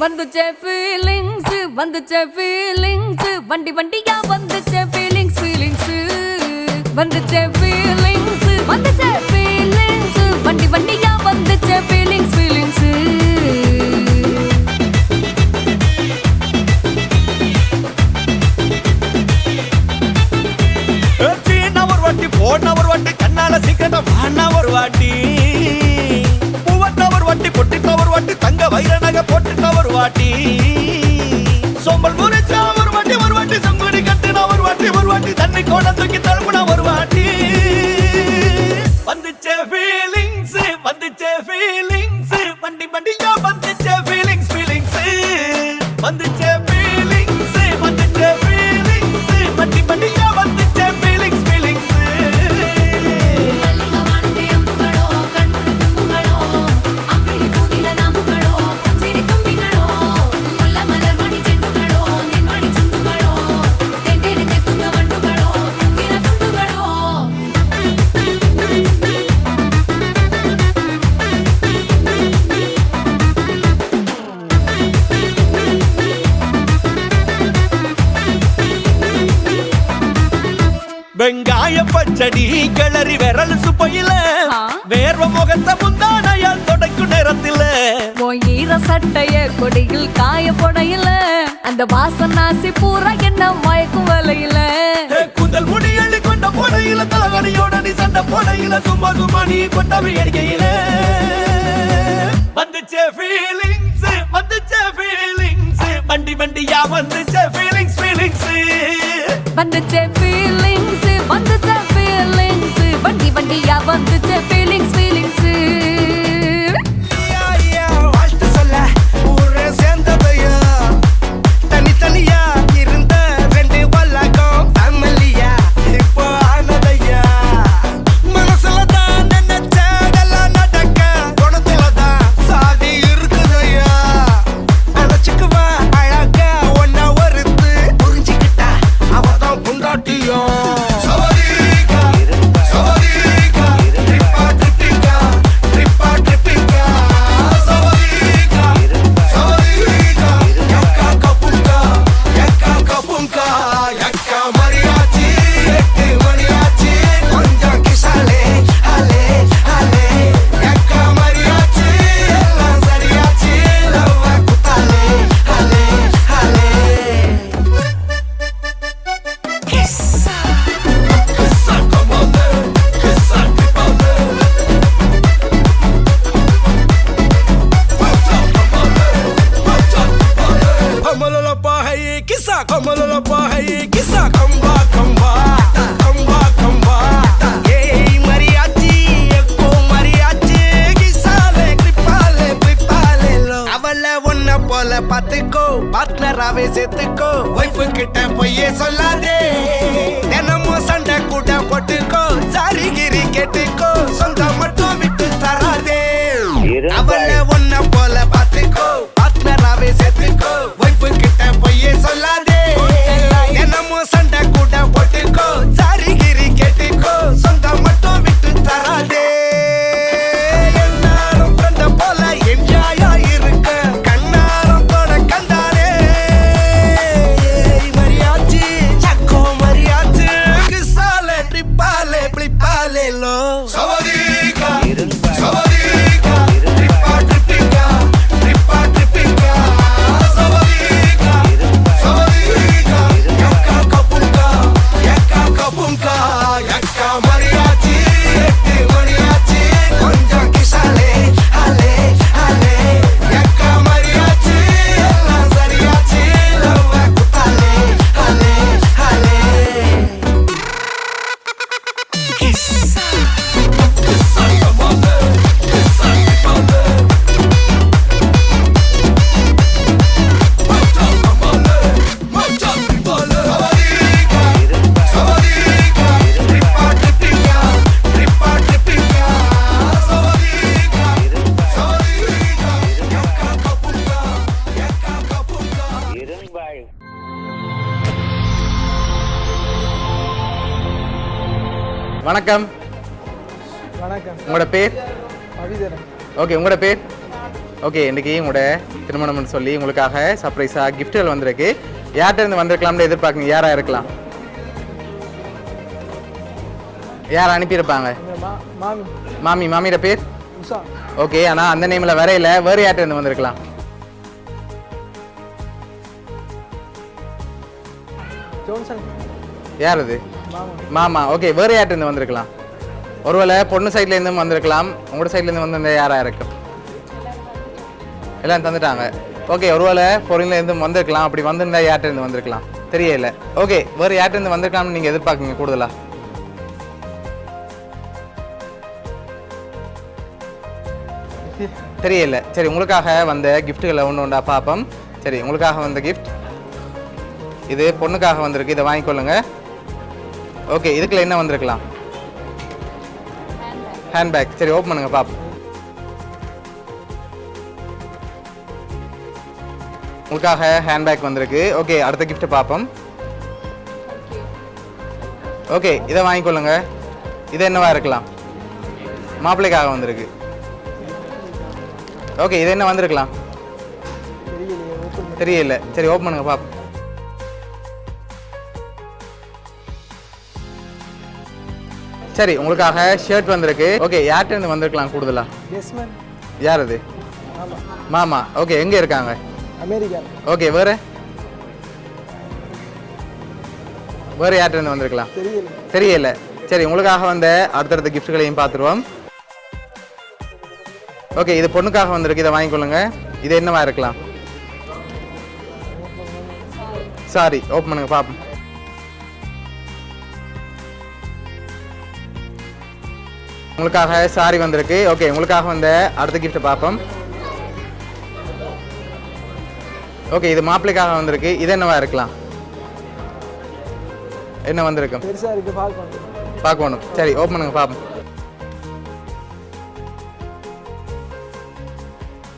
வந்துச்சே feelings வந்துச்சே feelings வண்டி வண்டியா வந்துச்சே feelings feelings வந்துச்சே feelings வந்துச்சே feelings வண்டி வண்டியா வந்துச்சே ஃபீலிங்ஸ் ஃபீலிங்ஸ் போன ஒரு வாட்டி கண்ணால சீக்கிரமா வாண்ணா ஒரு வாட்டி பூவட்ட ஒரு வாட்டி பொட்டிட்ட ஒரு வாட்டி தங்க வைர நகை போட்டுட்ட ஒரு வாட்டி சோம்பல் முறைச்சா ஒரு வாட்டி சங்குடி கட்டுனா ஒரு வாட்டி தண்ணி கோட தூக்கி தழுப்புனா ஒரு வாட்டி வந்துச்சே ஃபீலிங்ஸ் வண்டி வண்டியா வந்துச்சே ஃபீலிங்ஸ் ஃபீலிங்ஸ் வந்துச்சே ஃபீலிங்ஸ் வண்டி வண்டியா வந்துச்சே ஃபீலிங்ஸ் ஃபீலிங்ஸ் வெங்காய பச்சடி கிளறி விரல் சுப்பையில வேர்வ முகத்தை முந்தானையால் தொடக்கும் நேரத்தில் ஈர சட்டைய கொடியில் காய பொடையில அந்த வாசனாசி பூரா என்ன மயக்கும் வலையில குந்தல் முடி அள்ளி கொண்ட பொடையில தலகணியோட நீ சண்ட பொடையில சும்மா சும்மா நீ கொண்டவை எடிக்கையில வந்துச்சே ஃபீலிங்ஸ் வண்டி வண்டியா வந்துச்சே ஃபீலிங்ஸ் ஃபீலிங்ஸ் வந்துச்சே ஃபீலிங்ஸ் வந்துச்சே ஃபீலிங்ஸ் வண்டி வண்டியா வந்துச்சே ஃபீலிங்ஸ் ஃபீலிங்ஸ் வாழ்த்து சொல்ல ஊரே சேர்ந்ததையா தனித்தனியா இருந்த ரெண்டு வல்லகம் ஃபேமிலியா இப்போ ஆனதையா மனசுல தான் நினைச்சதெல்லாம் நடக்க குணத்துல தான் சாதி இருக்குதையா அணைச்சுக்குவா அழகா ஒன்ன ஒருத்து புரிஞ்சுக்கிட்டா அவதான் புண்டாட்டியும் பாத்துக்கோ பார்ட்னராவே சேர்த்துக்கோ வைஃபு கிட்ட பொய்யே சொல்லாதே தினமும் சண்டை கூட போட்டுக்கோ சாரிகிரி கேட்டுக்கோ சொந்தம் மட்டும் விட்டு தராதே அவளை ஒன்ன போல பாத்துக்கோ பார்ட்னராவே சேர்த்துக்கோ வைஃபு கிட்ட பொய்யே சொல்லாதே தினமும் சண்டை கூட போட்டுக்கோ சாரிகிரி கேட்டுக்கோ சொந்தம் மட்டும் விட்டு தராதே எல்லாரும் ஃப்ரெண்ட போல என்ஜாயா இருக்க வணக்கம். வணக்கம். உங்களோட பேர்? அபிதரன். ஓகே, உங்களோட பேர்? ஓகே, இன்றைக்கி உங்களோட திருமணம்னு சொல்லி உங்களுக்காக சர்ப்ரைஸாக கிஃப்ட்டுகள் வந்திருக்கு. யார்கிட்ட இருந்து வந்திருக்கலாம்னு எதிர்பார்க்குங்க? யாராக இருக்கலாம்? யார் அனுப்பியிருப்பாங்க? மாமி. மாமியோட பேர்? ஓகே, ஆனால் அந்த நேமில் வரையில வேறு யார்கிட்ட இருந்து வந்திருக்கலாம்? யார் அது? மாமா. ஓகே, வேறு யார்கிட்ட இருந்து வந்திருக்கலாம்? ஒருவேளை பொண்ணு சைட்லேருந்தும் வந்திருக்கலாம். உங்களோட சைட்லேருந்து வந்திருந்த யாராக இருக்கும்? எல்லாம் தந்துட்டாங்க. ஓகே, ஒருவேளை பொருள்லேருந்து வந்திருக்கலாம். அப்படி வந்திருந்தா யார்கிட்ட இருந்து வந்திருக்கலாம்? தெரியல. ஓகே, வேறு யார்கிட்ட இருந்து வந்திருக்கலாம்னு நீங்கள் எதிர்பார்க்குங்க கூடுதலா? தெரியல. சரி, உங்களுக்காக வந்த கிஃப்ட்டுகளை ஒன்று பார்ப்போம். சரி, உங்களுக்காக வந்த கிஃப்ட் இது பொண்ணுக்காக வந்திருக்கு. இதை வாங்கிக்கொள்ளுங்க. ஓகே, இதுக்குள்ள என்ன வந்திருக்கலாம்? ஹேண்ட்பேக். சரி, ஓப்பன் பண்ணுங்க பாப்போம். உங்களுக்காக ஹேண்ட்பேக் வந்திருக்கு. ஓகே, அடுத்த கிஃப்ட் பார்ப்போம். ஓகே, இதை வாங்கிக்கொள்ளுங்க. இது என்னவா இருக்கலாம்? மாப்பிள்ளைக்காக வந்திருக்கு. ஓகே, இது என்ன வந்திருக்கலாம்? தெரியல. சரி, ஓப்பன் பண்ணுங்க பாப்போம். சரி, உங்களுக்காக ஷர்ட் வந்திருக்கு. ஓகே, யார்கிட்ட இருந்து வந்திருக்கலாம் கூடுதலா? யார் அது? மாமா. ஓகே, எங்கே இருக்காங்க? அமெரிக்கா. ஓகே, வேறு யார்கிட்ட இருந்து வந்திருக்கலாம்? தெரியல. சரி, உங்களுக்காக வந்த அடுத்தடுத்த கிஃப்ட்களையும் பார்த்துருவோம். ஓகே, இது பொண்ணுக்காக வந்திருக்கு. இதை வாங்கிக்கொள்ளுங்க. இது என்னவா இருக்கலாம்? சாரி, ஓப்பன் பண்ணுங்க பாப்போம். உங்களுக்காக சாரி வந்திருக்கு. ஓகே, உங்களுக்காக வந்த அடுத்த கிஃப்ட் பார்ப்போம். ஓகே, இது மாப்பிள்ளைக்காக வந்திருக்கு. இது என்னவா இருக்கலாம்? என்ன வந்திருக்கும்? பார்க்கணும். சரி, ஓப்பன் பண்ணுங்க பாப்போம்.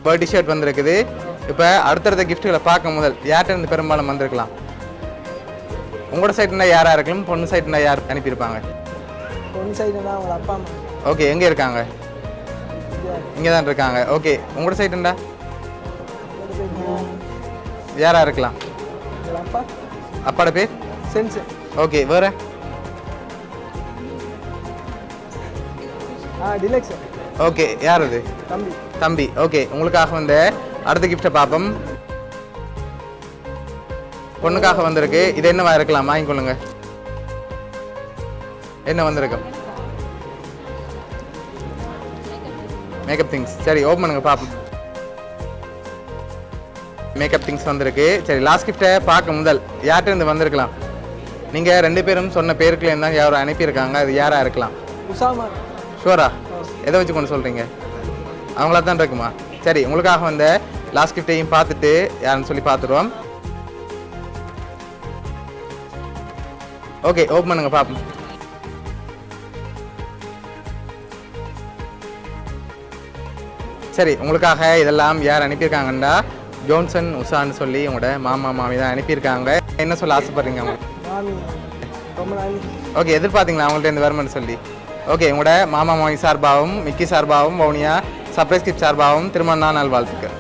பர்த்டே ஷர்ட் வந்திருக்குது. இப்போ அடுத்தடுத்த கிஃப்ட்டுகளை பார்க்க முதல் யார்கிட்ட இருந்து பெரும்பாலும் வந்திருக்கலாம்? உங்களோட சைட்னா யாராக இருக்கலாம்? பொண்ணு சைட்னா யார் அனுப்பியிருப்பாங்க? பொண்ணு சைடுனா அவங்க அப்பா அம்மா. ஓகே, எங்கே இருக்காங்க? இங்கே தான் இருக்காங்க. ஓகே, உங்களோட சைடுண்டா யாராக இருக்கலாம்? அப்பா. அப்பாட பேர்? சென்ஸ். ஓகே, வேறு? டிலக்ஸ். ஓகே, யார் அது? தம்பி. ஓகே, உங்களுக்காக வந்த அடுத்த கிஃப்ட்டை பார்ப்போம். பொண்ணுக்காக வந்திருக்கு. இது என்னவா இருக்கலாம்? வாங்கிக்கொள்ளுங்க. என்ன வந்திருக்கும்? Makeup things. சரி, ஓப்பன் பண்ணுங்க பார்ப்போம். மேக்கப் திங்ஸ் வந்திருக்கு. சரி, லாஸ்ட் கிஃப்ட்டை பார்க்க முதல் யார்கிட்ட இருந்து வந்திருக்கலாம்? நீங்கள் 2 பேரும் சொன்ன பேருக்குலேருந்து தான் யாரும் அனுப்பியிருக்காங்க. அது யாராக இருக்கலாம்? உசாமா. ஷுவரா? எதை வச்சு கொண்டு சொல்கிறீங்க? அவங்களா தான் இருக்குமா? சரி, உங்களுக்காக வந்த லாஸ்ட் கிஃப்டையும் பார்த்துட்டு யாருன்னு சொல்லி பார்த்துருவோம். ஓகே, ஓப்பன் பண்ணுங்க பார்ப்போம். சரி, உங்களுக்காக இதெல்லாம் யார் அனுப்பியிருக்காங்கண்டா ஜோன்சன் உஷான்னு சொல்லி உங்களோட மாமா மாமி தான் அனுப்பியிருக்காங்க. என்ன சொல்ல ஆசைப்படுறீங்க அவங்க? ஓகே, எதிர்பார்த்தீங்களா அவங்கள்ட்ட இருந்து வருமானு சொல்லி? ஓகே, உங்களோட மாமா மாமி சார்பாகவும் மிக்கி சார்பாகவும் வவுனியா சர்ப்ரைஸ் கிஃப்ட் சார்பாகவும் திருமண நாள் வாழ்த்துக்கள்.